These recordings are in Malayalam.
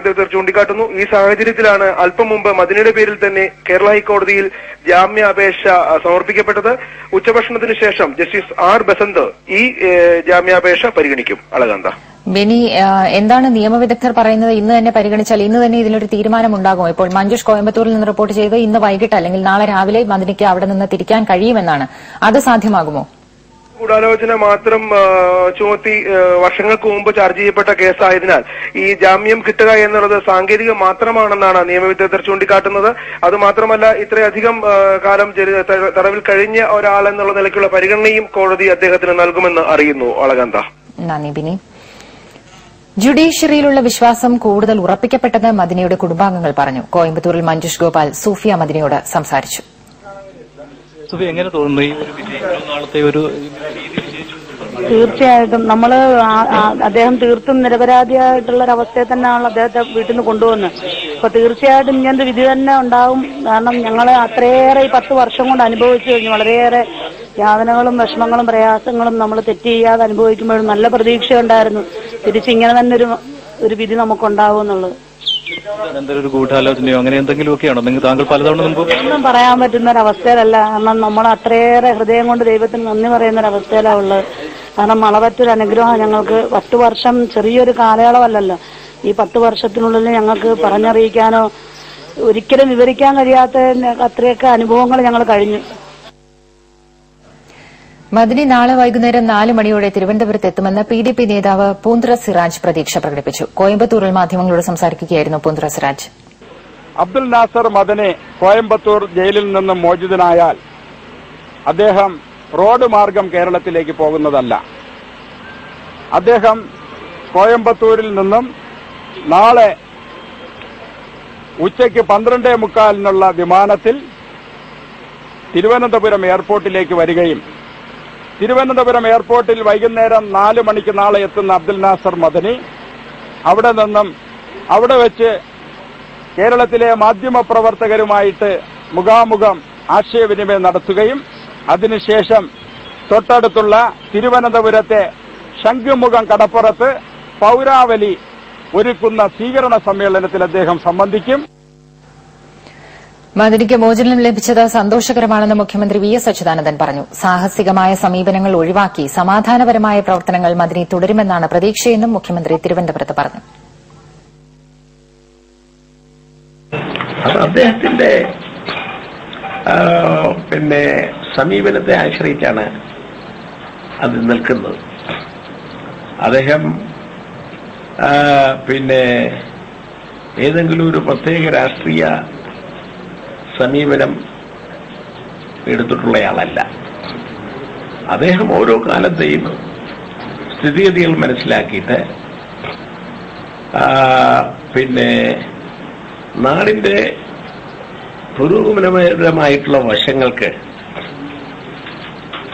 വിദഗ്ധർ ചൂണ്ടിക്കാട്ടുന്നു. ഈ സാഹചര്യത്തിലാണ് അല്പം മുമ്പ് മദനിയുടെ പേരിൽ തന്നെ കേരള ഹൈക്കോടതിയിൽ ജാമ്യാപേക്ഷ സമർപ്പിക്കപ്പെട്ടത്. ഉച്ചഭക്ഷണത്തിന് ശേഷം ജസ്റ്റിസ് ആർ ബസന്ത് ഈ ജാമ്യാപേക്ഷ പരിഗണിക്കും. അളകാന്ത, ബെനി, എന്താണ് നിയമവിദഗ്ധർ പറയുന്നത്? ഇന്ന് തന്നെ പരിഗണിച്ചാൽ ഇന്ന് തന്നെ ഇതിലൊരു തീരുമാനമുണ്ടാകുമോ? ഇപ്പോൾ മഞ്ജുഷ് കോയമ്പത്തൂരിൽ നിന്ന് റിപ്പോർട്ട് ചെയ്ത് ഇന്ന് വൈകിട്ട് അല്ലെങ്കിൽ നാളെ രാവിലെ മദനിക്ക് അവിടെ നിന്ന് തിരിക്കാൻ കഴിയുമെന്നാണ്. അത് സാധ്യമാകുമോ? ഗൂഢാലോചന മാത്രം ചുമത്തി വർഷങ്ങൾക്ക് മുമ്പ് ചാർജ് ചെയ്യപ്പെട്ട കേസായതിനാൽ ഈ ജാമ്യം കിട്ടുക എന്നുള്ളത് സാങ്കേതികം മാത്രമാണെന്നാണ് നിയമവിദഗ്ധർ ചൂണ്ടിക്കാട്ടുന്നത്. അതുമാത്രമല്ല, ഇത്രയധികം കാലം തടവിൽ കഴിഞ്ഞ ഒരാൾ എന്നുള്ള നിലയ്ക്കുള്ള പരിഗണനയും കോടതി അദ്ദേഹത്തിന് നൽകുമെന്ന് അറിയുന്നു. അളകാന്ത, നന്ദി ബിനി. ജുഡീഷ്യറിയിലുള്ള വിശ്വാസം കൂടുതൽ ഉറപ്പിക്കപ്പെട്ടെന്ന് മദനിയുടെ കുടുംബാംഗങ്ങൾ പറഞ്ഞു. കോയമ്പത്തൂരിൽ മഞ്ജുഷ് ഗോപാൽ സൂഫിയ മദനിയോട് സംസാരിച്ചു. എങ്ങനെ തോന്നുന്നു ഈ നാളത്തെ ഒരു? തീർച്ചയായിട്ടും അദ്ദേഹം തീർത്തും നിരപരാധിയായിട്ടുള്ള ഒരവസ്ഥയെ തന്നെയാണ് അദ്ദേഹത്തെ വീട്ടിൽ നിന്ന് കൊണ്ടുവന്നത്. അപ്പൊ തീർച്ചയായിട്ടും ഇങ്ങനത്തെ വിധി തന്നെ ഉണ്ടാവും. കാരണം ഞങ്ങൾ അത്രയേറെ ഈ 10 വർഷം കൊണ്ട് അനുഭവിച്ചു കഴിഞ്ഞു. വളരെയേറെ യാതനകളും വിഷമങ്ങളും പ്രയാസങ്ങളും നമ്മൾ തെറ്റ് ചെയ്യാതെ അനുഭവിക്കുമ്പോഴും നല്ല പ്രതീക്ഷയുണ്ടായിരുന്നു തിരിച്ചിങ്ങനെ തന്നെ ഒരു വിധി നമുക്കുണ്ടാവും എന്നുള്ളത്. എന്തൊരു ഗൂഢാലോചനയോ അങ്ങനെ എന്തെങ്കിലുമൊക്കെയാണോ? താങ്കൾ പലതവണ മുമ്പ് ഒന്നും പറയാൻ പറ്റുന്ന ഒരവസ്ഥയിലല്ല. കാരണം നമ്മൾ അത്രയേറെ ഹൃദയം കൊണ്ട് ദൈവത്തിന് നന്ദി പറയുന്ന ഒരവസ്ഥയിലാണ് ഉള്ളത്. കാരണം അളവറ്റൊരു അനുഗ്രഹം ഞങ്ങൾക്ക് 10 വർഷം ചെറിയൊരു കാലയളവല്ലല്ലോ. ഈ 10 വർഷത്തിനുള്ളിൽ ഞങ്ങൾക്ക് പറഞ്ഞറിയിക്കാനോ ഒരിക്കലും വിവരിക്കാൻ കഴിയാത്ത അത്രയൊക്കെ അനുഭവങ്ങൾ ഞങ്ങൾ കഴിഞ്ഞു. മദനി നാളെ വൈകുന്നേരം 4 മണിയോടെ തിരുവനന്തപുരത്ത് എത്തുമെന്ന് PDP നേതാവ് പൂന്തുറ സിറാജ് പ്രതീക്ഷ പ്രകടിപ്പിച്ചു. കോയമ്പത്തൂരിൽ മാധ്യമങ്ങളോട് സംസാരിക്കുകയായിരുന്നു പൂന്തുറ സിറാജ്. അബ്ദുൽ നാസർ മദനി കോയമ്പത്തൂർ ജയിലിൽ നിന്നും മോചിതനായാൽ അദ്ദേഹം റോഡ് മാർഗം കേരളത്തിലേക്ക് പോകുന്നതല്ല. അദ്ദേഹം കോയമ്പത്തൂരിൽ നിന്നും നാളെ ഉച്ചയ്ക്ക് 12:45 വിമാനത്തിൽ തിരുവനന്തപുരം എയർപോർട്ടിലേക്ക് വരികയും തിരുവനന്തപുരം എയർപോർട്ടിൽ വൈകുന്നേരം 4 മണിക്ക് നാളെ എത്തുന്ന അബ്ദുൽ നാസർ മദനി അവിടെ വെച്ച് കേരളത്തിലെ മാധ്യമപ്രവർത്തകരുമായിട്ട് മുഖാമുഖം ആശയവിനിമയം നടത്തുകയും അതിനുശേഷം തൊട്ടടുത്തുള്ള തിരുവനന്തപുരത്തെ ശംഖുമുഖം കടപ്പുറത്ത് പൌരാവലി ഒരുക്കുന്ന സ്വീകരണ സമ്മേളനത്തിൽ അദ്ദേഹം സംബന്ധിക്കും. മദനിക്ക് മോചനം ലഭിച്ചത് സന്തോഷകരമാണെന്ന് മുഖ്യമന്ത്രി വി എസ് അച്യുതാനന്ദൻ പറഞ്ഞു. സാഹസികമായ സമീപനങ്ങൾ ഒഴിവാക്കി സമാധാനപരമായ പ്രവർത്തനങ്ങൾ മദനി തുടരുമെന്നാണ് പ്രതീക്ഷയെന്നും മുഖ്യമന്ത്രി തിരുവനന്തപുരത്ത് പറഞ്ഞു. അദ്ദേഹത്തിന്റെ സമീപനത്തെ ആശ്രയിച്ചാണ് അത് നിൽക്കുന്നത്. അദ്ദേഹം ഏതെങ്കിലും ഒരു പ്രത്യേക രാഷ്ട്രീയ സമീപനം എടുത്തിട്ടുള്ളയാളല്ല. അദ്ദേഹം ഓരോ കാലത്തെയും സ്ഥിതിഗതികൾ മനസ്സിലാക്കിയിട്ട് നാടിന്റെ പുരോഗമനപരമായിട്ടുള്ള വശങ്ങൾക്ക്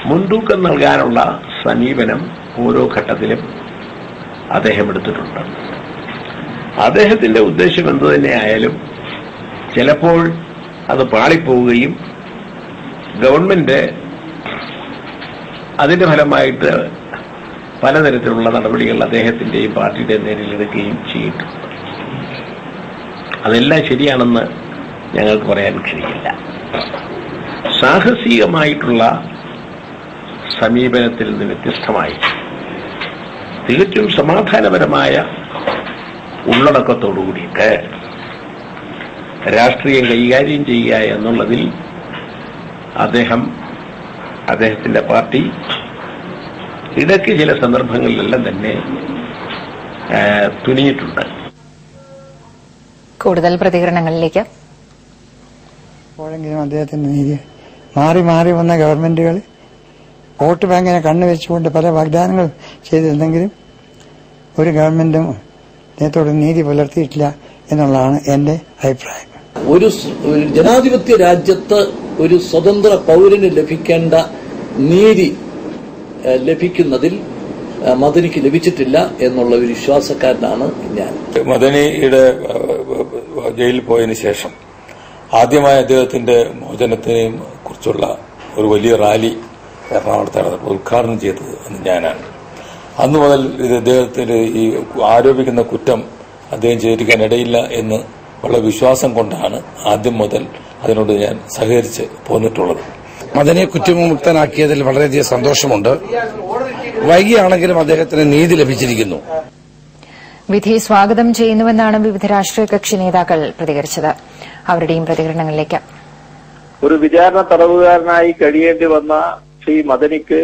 മുൻതൂക്കം നൽകാനുള്ള സമീപനം ഓരോ ഘട്ടത്തിലും അദ്ദേഹം എടുത്തിട്ടുണ്ട്. അദ്ദേഹത്തിന്റെ ഉദ്ദേശം എന്തു തന്നെയായാലും ചിലപ്പോൾ അത് പാളിപ്പോവുകയും ഗവൺമെന്റ് അതിന്റെ ഫലമായിട്ട് പലതരത്തിലുള്ള നടപടികൾ അദ്ദേഹത്തിന്റെയും പാർട്ടിയുടെയും നേരിലെടുക്കുകയും ചെയ്തിട്ടുണ്ട്. അതെല്ലാം ശരിയാണെന്ന് ഞങ്ങൾക്ക് പറയാൻ കഴിയില്ല. സാഹസികമായിട്ടുള്ള സമീപനത്തിൽ നിന്ന് വ്യത്യസ്തമായി തികച്ചും സമാധാനപരമായ ഉള്ളടക്കത്തോടുകൂടിയിട്ട് രാഷ്ട്രീയം കൈകാര്യം ചെയ്യുക എന്നുള്ളതിൽ അദ്ദേഹത്തിന്റെ പാർട്ടി ഇടയ്ക്ക് ചില സന്ദർഭങ്ങളിലെല്ലാം തന്നെ തുനിഞ്ഞിട്ടുണ്ട്. കൂടുതൽ പ്രതികരണങ്ങളിലേക്ക്. എപ്പോഴെങ്കിലും അദ്ദേഹത്തിന് നീതി മാറി വന്ന ഗവൺമെന്റുകൾ വോട്ട് ബാങ്കിനെ കണ്ണുവെച്ചുകൊണ്ട് പല വാഗ്ദാനങ്ങൾ ചെയ്തിരുന്നെങ്കിലും ഒരു ഗവൺമെന്റും അദ്ദേഹത്തോട് നീതി പുലർത്തിയിട്ടില്ല എന്നുള്ളതാണ് എന്റെ അഭിപ്രായം. ഒരു ജനാധിപത്യ രാജ്യത്ത് ഒരു സ്വതന്ത്ര പൌരന് ലഭിക്കേണ്ട നീതി ലഭിക്കുന്നതിൽ മദനിക്ക് ലഭിച്ചിട്ടില്ല എന്നുള്ള ഒരു വിശ്വാസക്കാരനാണ് ഞാൻ. മദനിയുടെ ജയിലിൽ പോയതിനു ശേഷം ആദ്യമായി അദ്ദേഹത്തിന്റെ മോചനത്തിനെ കുറിച്ചുള്ള ഒരു വലിയ റാലി എറണാകുളത്ത് ഉദ്ഘാടനം ചെയ്തത് ഞാനാണ്. അന്നു മുതൽ ഇത് അദ്ദേഹത്തിന് ഈ ആരോപിക്കുന്ന കുറ്റം അദ്ദേഹം ചെയ്തിരിക്കാൻ ഇടയില്ല എന്ന് ഉള്ള വിശ്വാസം കൊണ്ടാണ് ആദ്യം മുതൽ അതിനോട് ഞാൻ സഹകരിച്ച് പോന്നിട്ടുള്ളത്. മദനിയെ കുറ്റവിമുക്തനാക്കിയതിൽ വളരെയധികം സന്തോഷമുണ്ട്. വൈകിയാണെങ്കിലും അദ്ദേഹത്തിന് നീതി ലഭിച്ചിരിക്കുന്നു. വിധി സ്വാഗതം ചെയ്യുന്നുവെന്നാണ് വിവിധ രാഷ്ട്രീയ കക്ഷി നേതാക്കൾ പ്രതികരിച്ചത്. അവരുടെയും പ്രതികരണങ്ങളിലേക്ക്. ഒരു വിചാരണ തടവുകാരനായി കഴിയേണ്ടി വന്ന ശ്രീ മദനിക്ക്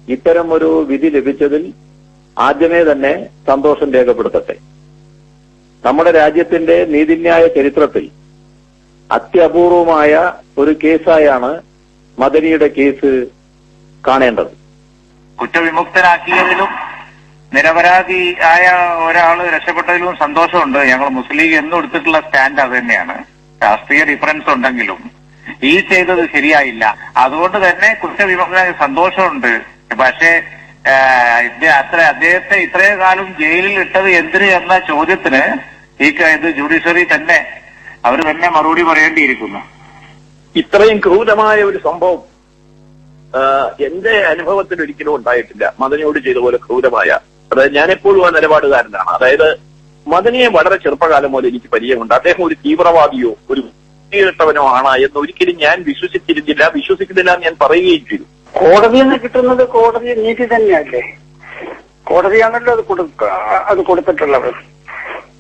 ഇത്തരം ഒരു വിധി ലഭിച്ചതിൽ ആദ്യമേ തന്നെ സന്തോഷം രേഖപ്പെടുത്തട്ടെ. നമ്മുടെ രാജ്യത്തിന്റെ നീതിന്യായ ചരിത്രത്തിൽ അത്യപൂർവമായ ഒരു കേസായാണ് മദനിയുടെ കേസ് കാണേണ്ടത്. കുറ്റവിമുക്തനാക്കിയതിലും നിരപരാധിയായ ഒരാള് രക്ഷപ്പെട്ടതിലും സന്തോഷമുണ്ട്. ഞങ്ങൾ മുസ്ലിം ലീഗ് എന്നും എടുത്തിട്ടുള്ള സ്റ്റാൻഡ് അത് തന്നെയാണ്. രാഷ്ട്രീയ ഡിഫറൻസ് ഉണ്ടെങ്കിലും ഈ ചെയ്തത് ശരിയായില്ല. അതുകൊണ്ട് തന്നെ കുറ്റവിമുക്തനായ സന്തോഷമുണ്ട്. പക്ഷേ അദ്ദേഹത്തെ ഇത്രയും കാലം ജയിലിൽ ഇട്ടത് എന്തിന് എന്ന ചോദ്യത്തിന് ഇത് ജുഡീഷ്യറി തന്നെ അവർ തന്നെ മറുപടി പറയേണ്ടിയിരിക്കുന്നു. ഇത്രയും ക്രൂരമായ ഒരു സംഭവം എന്റെ അനുഭവത്തിൽ ഒരിക്കലും ഉണ്ടായിട്ടില്ല. മദനിയോട് ചെയ്ത പോലെ ക്രൂരമായ, അതായത് ഞാനെപ്പോഴും ആ നിലപാടുകാരനാണ്. അതായത് മദനിയെ വളരെ ചെറുപ്പകാലം മുതൽ എനിക്ക് പരിചയമുണ്ട്. അദ്ദേഹം ഒരു തീവ്രവാദിയോ ഒരു ട്ടവനോ ആണ് എന്ന് ഒരിക്കലും ഞാൻ വിശ്വസിക്കുന്നില്ല ഞാൻ പറയുകയും ചെയ്തു. കോടതിയിൽ നിന്ന് കിട്ടുന്നത് കോടതി നീതി തന്നെയല്ലേ? കോടതിയാണല്ലോ അത് കൊടുത്തിട്ടുള്ളത്.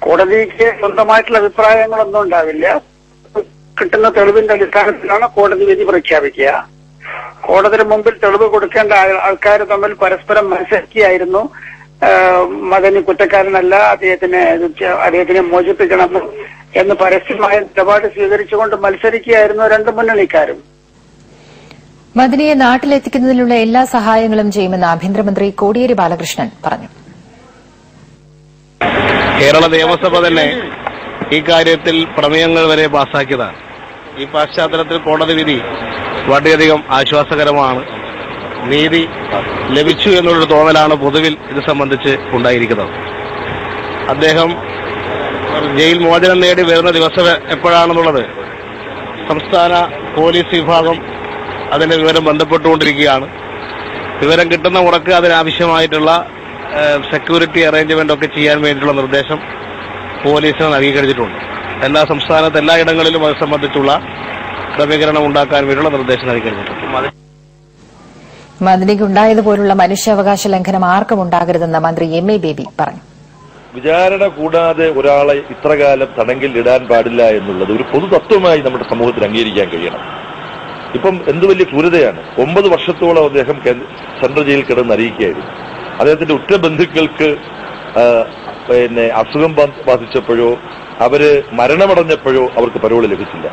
കോടതിക്ക് സ്വന്തമായിട്ടുള്ള അഭിപ്രായങ്ങളൊന്നും ഉണ്ടാവില്ല. കിട്ടുന്ന തെളിവിന്റെ അടിസ്ഥാനത്തിലാണ് കോടതി വിധി പ്രഖ്യാപിക്കുക. കോടതിയുടെ മുമ്പിൽ തെളിവ് കൊടുക്കേണ്ട ആൾക്കാർ തമ്മിൽ പരസ്പരം മത്സരിക്കുകയായിരുന്നു. മദനി കുറ്റക്കാരനല്ല, അദ്ദേഹത്തിനെ മോചിപ്പിക്കണം എന്ന് പരസ്യമായ നിലപാട് സ്വീകരിച്ചുകൊണ്ട് മത്സരിക്കുകയായിരുന്നു രണ്ട് മുന്നണിക്കാരും. മദനിയെ നാട്ടിലെത്തിക്കുന്നതിനുള്ള എല്ലാ സഹായങ്ങളും ചെയ്യുമെന്ന് ആഭ്യന്തരമന്ത്രി കോടിയേരി ബാലകൃഷ്ണൻ പറഞ്ഞു. കേരള നിയമസഭ തന്നെ ഈ കാര്യത്തിൽ പ്രമേയങ്ങൾ വരെ പാസാക്കിയതാണ്. ഈ പശ്ചാത്തലത്തിൽ കോടതി വിധി വളരെയധികം ആശ്വാസകരമാണ്. നീതി ലഭിച്ചു എന്നുള്ളൊരു തോന്നലാണ് പൊതുവിൽ ഇത് സംബന്ധിച്ച് ഉണ്ടായിരിക്കുന്നത്. അദ്ദേഹം ജയിൽ മോചനം നേടി വരുന്ന ദിവസം എപ്പോഴാണെന്നുള്ളത് സംസ്ഥാന പോലീസ് വിഭാഗം അതിന്റെ വിവരം ബന്ധപ്പെട്ടുകൊണ്ടിരിക്കുകയാണ്. വിവരം കിട്ടുന്ന മുറക്ക് അതിനാവശ്യമായിട്ടുള്ള സെക്യൂരിറ്റി അറേഞ്ച്മെന്റ് ഒക്കെ ചെയ്യാൻ വേണ്ടിയിട്ടുള്ള നിർദ്ദേശം പോലീസിന് നൽകിക്കഴിഞ്ഞിട്ടുണ്ട്. എല്ലാ സംസ്ഥാനത്ത് എല്ലായിടങ്ങളിലും അത് സംബന്ധിച്ചുള്ള ക്രമീകരണം ഉണ്ടാക്കാൻ വേണ്ടിയുള്ള നിർദ്ദേശം നൽകിക്കഴിഞ്ഞിട്ടുണ്ട്. മദനിക്കുണ്ടായതുപോലുള്ള മനുഷ്യാവകാശ ലംഘനം ആർക്കും ഉണ്ടാകരുതെന്ന് മന്ത്രി എം.എ. ബേബി പറഞ്ഞു. വിചാരണ കൂടാതെ ഒരാളെ ഇത്രകാലം തടങ്കിൽ ഇടാൻ പാടില്ല എന്നുള്ളത് ഒരു പൊതുതത്വമായി നമ്മുടെ സമൂഹത്തിൽ അംഗീകരിക്കാൻ കഴിയണം. ഇപ്പം എന്ത് വലിയ ക്രൂരതയാണ്. 9 വർഷത്തോളം അദ്ദേഹം സെൻട്രൽ ജയിലിൽ കിടന്ന് അറിയിക്കുകയായിരുന്നു. അദ്ദേഹത്തിന്റെ ഉറ്റ ബന്ധുക്കൾക്ക് അസുഖം ബാധിച്ചപ്പോഴോ അവര് മരണമടഞ്ഞപ്പോഴോ അവർക്ക് പരോള് ലഭിച്ചില്ല,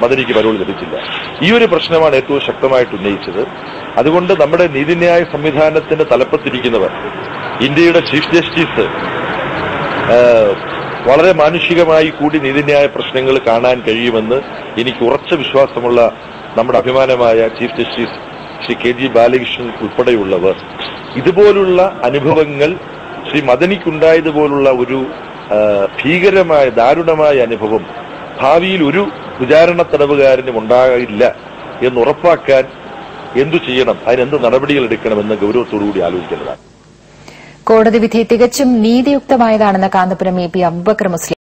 മദനിക്ക് പരോള് ലഭിച്ചില്ല. ഈ ഒരു പ്രശ്നമാണ് ഏറ്റവും ശക്തമായിട്ട് ഉന്നയിച്ചത്. അതുകൊണ്ട് നമ്മുടെ നീതിന്യായ സംവിധാനത്തിന്റെ തലപ്പത്തിരിക്കുന്നവർ, ഇന്ത്യയുടെ ചീഫ് ജസ്റ്റിസ് വളരെ മാനുഷികമായി കൂടി നീതിന്യായ പ്രശ്നങ്ങൾ കാണാൻ കഴിയുമെന്ന് എനിക്ക് ഉറച്ച വിശ്വാസമുള്ള നമ്മുടെ അഭിമാനമായ ചീഫ് ജസ്റ്റിസ് ശ്രീ കെ.ജി. ബാലകൃഷ്ണൻ ഉൾപ്പെടെയുള്ളവർ ഇതുപോലുള്ള അനുഭവങ്ങൾ ശ്രീ മദനിക്കുണ്ടായതുപോലുള്ള ഒരു ഭീകരമായ ദാരുണമായ അനുഭവം ഭാവിയിൽ ഒരു വിചാരണ തടവുകാരനും ഉണ്ടാകില്ല എന്നുറപ്പാക്കാൻ എന്തു ചെയ്യണം, അതിനെന്ത് നടപടികൾ എടുക്കണമെന്ന് ഗൌരവത്തോടുകൂടി ആലോചിക്കേണ്ടതാണ്. കോടതി വിധി തികച്ചും നീതിയുക്തമായതാണെന്ന് കാന്തപുരം എ.പി. അബൂബക്കർ മുസ്ലിം